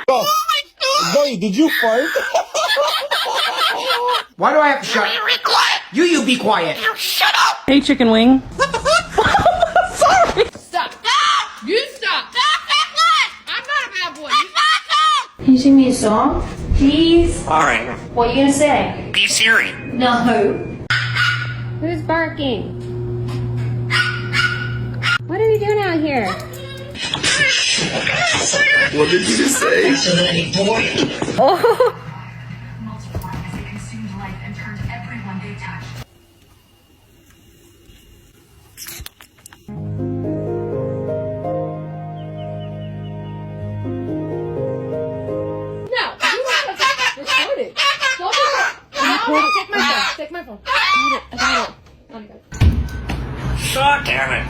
Go. Boy, did you fart? Why do I have to shut? You be quiet. Shut up! Hey, chicken wing. Sorry. Stop. You stop. I'm not a bad boy. Can you sing me a song? Please? Alright. What are you gonna say? Be Siri. No. Who's barking? What are we doing out here? What did you just say? Oh. Multiplied as they consumed life and turned everyone they touched. No, you want to record it. Don't do it. Take my phone. Take my phone. I got it. God damn it.